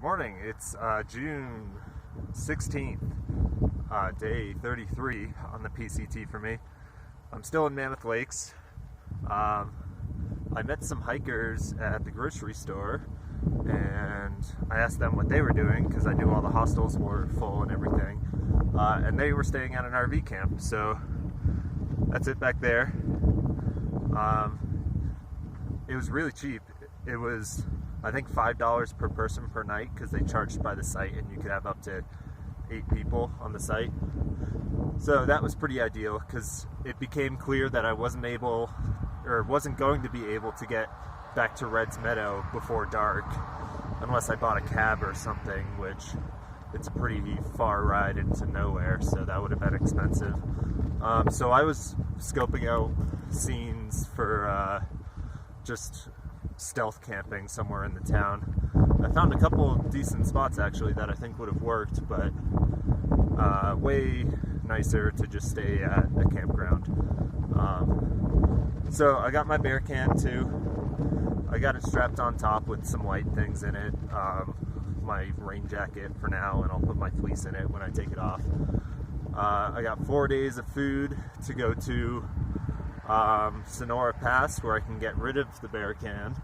Morning, it's June 16th, day 33 on the PCT for me. I'm still in Mammoth Lakes. I met some hikers at the grocery store and I asked them what they were doing because I knew all the hostels were full and everything. And they were staying at an RV camp, so that's it back there. It was really cheap. It was, I think, $5 per person per night because they charged by the site and you could have up to 8 people on the site. So that was pretty ideal because it became clear that I wasn't going to be able to get back to Red's Meadow before dark unless I bought a cab or something, which it's a pretty far ride into nowhere, so that would have been expensive. So I was scoping out scenes for just stealth camping somewhere in the town. I found a couple of decent spots actually that I think would have worked, but way nicer to just stay at a campground. So I got my bear can too. I got it strapped on top with some light things in it. My rain jacket for now, and I'll put my fleece in it when I take it off. I got 4 days of food to go to Sonora Pass where I can get rid of the bear can.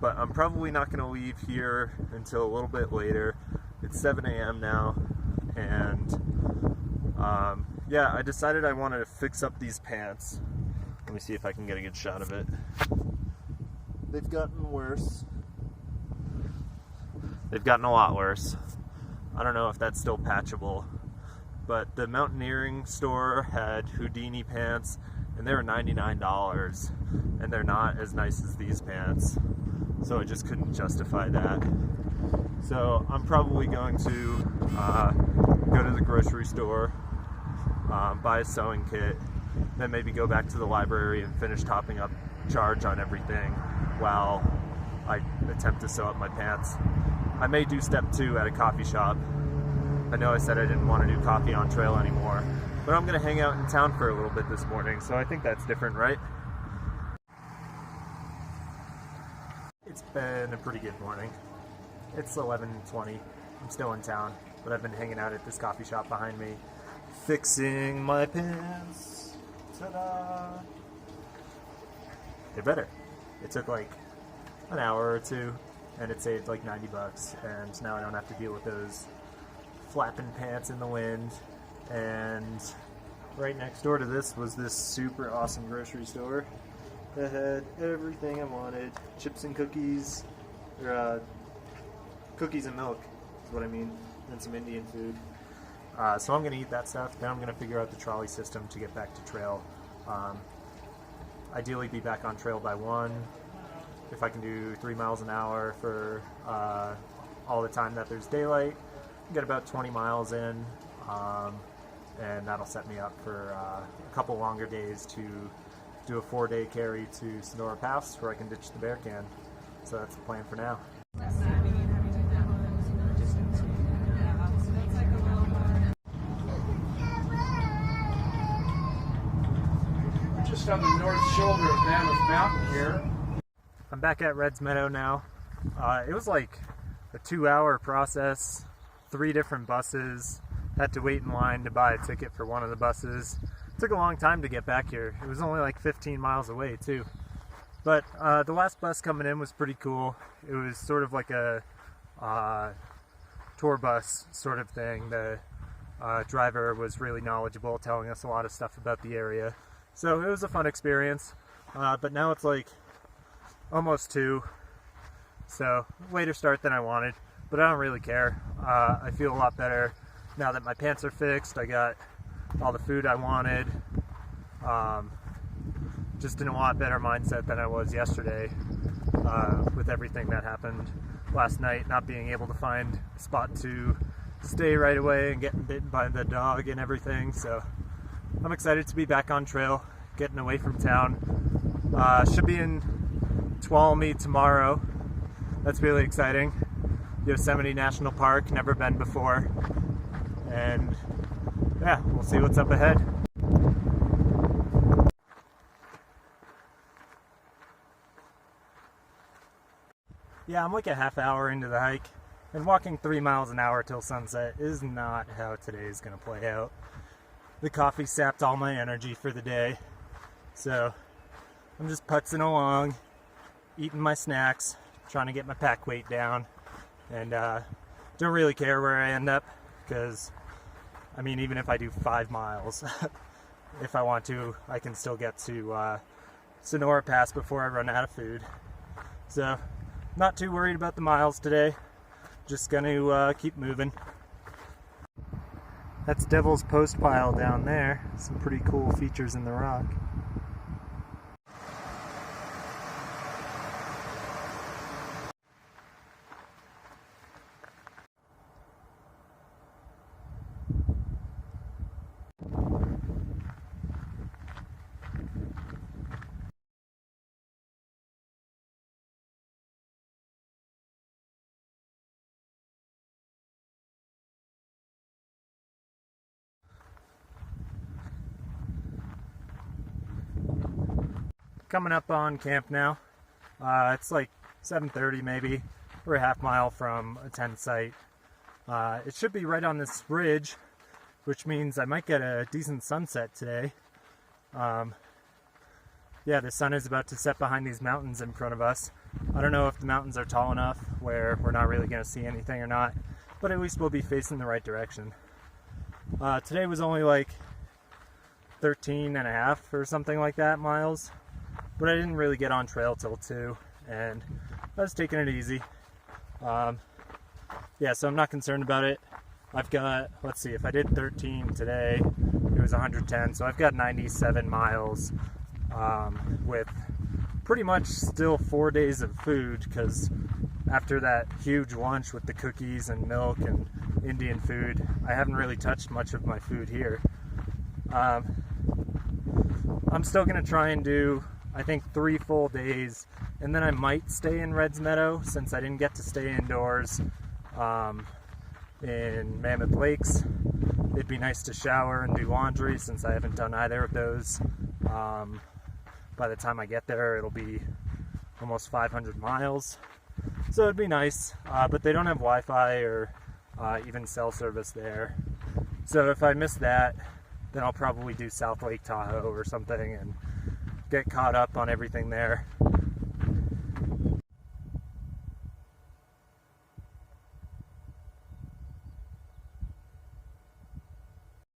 But I'm probably not going to leave here until a little bit later. It's 7 a.m. now, and yeah, I decided I wanted to fix up these pants. Let me see if I can get a good shot of it. They've gotten worse. They've gotten a lot worse. I don't know if that's still patchable, but the mountaineering store had Houdini pants and they were $99, and they're not as nice as these pants, so I just couldn't justify that. So I'm probably going to go to the grocery store, buy a sewing kit, then maybe go back to the library and finish topping up charge on everything while I attempt to sew up my pants. I may do step 2 at a coffee shop. I know I said I didn't want to do coffee on trail anymore, but I'm going to hang out in town for a little bit this morning, so I think that's different, right? It's been a pretty good morning. It's 11:20. I'm still in town, but I've been hanging out at this coffee shop behind me, fixing my pants. Ta-da! They're better. It took like an hour or two, and it saved like $90, and now I don't have to deal with those flapping pants in the wind. And right next door to this was this super awesome grocery store that had everything I wanted. Chips and cookies, or cookies and milk is what I mean, and some Indian food. So I'm going to eat that stuff. Then I'm going to figure out the trolley system to get back to trail. Ideally be back on trail by 1. If I can do 3 miles an hour for all the time that there's daylight, get about 20 miles in, and that'll set me up for a couple longer days to do a 4-day carry to Sonora Pass where I can ditch the bear can. So that's the plan for now. We're just on the north shoulder of Mammoth Mountain here. I'm back at Red's Meadow now. It was like a 2-hour process, 3 different buses. Had to wait in line to buy a ticket for one of the buses. It took a long time to get back here. It was only like 15 miles away too. But the last bus coming in was pretty cool. It was sort of like a tour bus sort of thing. The driver was really knowledgeable, telling us a lot of stuff about the area. So it was a fun experience. But now it's like almost 2. So later start than I wanted, but I don't really care. I feel a lot better now that my pants are fixed. I got all the food I wanted. Just in a lot better mindset than I was yesterday with everything that happened last night, not being able to find a spot to stay right away and getting bitten by the dog and everything. So I'm excited to be back on trail, getting away from town. Should be in Tuolumne tomorrow. That's really exciting. Yosemite National Park, never been before. And yeah, we'll see what's up ahead. Yeah, I'm like a half hour into the hike, and walking 3 miles an hour till sunset is not how today is going to play out. The coffee sapped all my energy for the day, so I'm just putzing along, eating my snacks, trying to get my pack weight down, and don't really care where I end up, because, I mean, even if I do 5 miles, if I want to, I can still get to Sonora Pass before I run out of food. So, not too worried about the miles today. Just gonna keep moving. That's Devil's Post Pile down there. Some pretty cool features in the rock. Coming up on camp now. It's like 7:30 maybe. We're a half mile from a tent site. It should be right on this ridge, which means I might get a decent sunset today. Yeah, the sun is about to set behind these mountains in front of us. I don't know if the mountains are tall enough where we're not really going to see anything or not, but at least we'll be facing the right direction. Today was only like 13 and a half or something like that miles. But I didn't really get on trail till 2, and I was taking it easy. Yeah, so I'm not concerned about it. I've got, let's see, if I did 13 today, it was 110, so I've got 97 miles with pretty much still 4 days of food, because after that huge lunch with the cookies and milk and Indian food, I haven't really touched much of my food here. I'm still going to try and do, I think, 3 full days, and then I might stay in Red's Meadow since I didn't get to stay indoors in Mammoth Lakes. It'd be nice to shower and do laundry since I haven't done either of those. By the time I get there, it'll be almost 500 miles, so it'd be nice, but they don't have Wi-Fi or even cell service there, so if I miss that, then I'll probably do South Lake Tahoe or something and get caught up on everything there.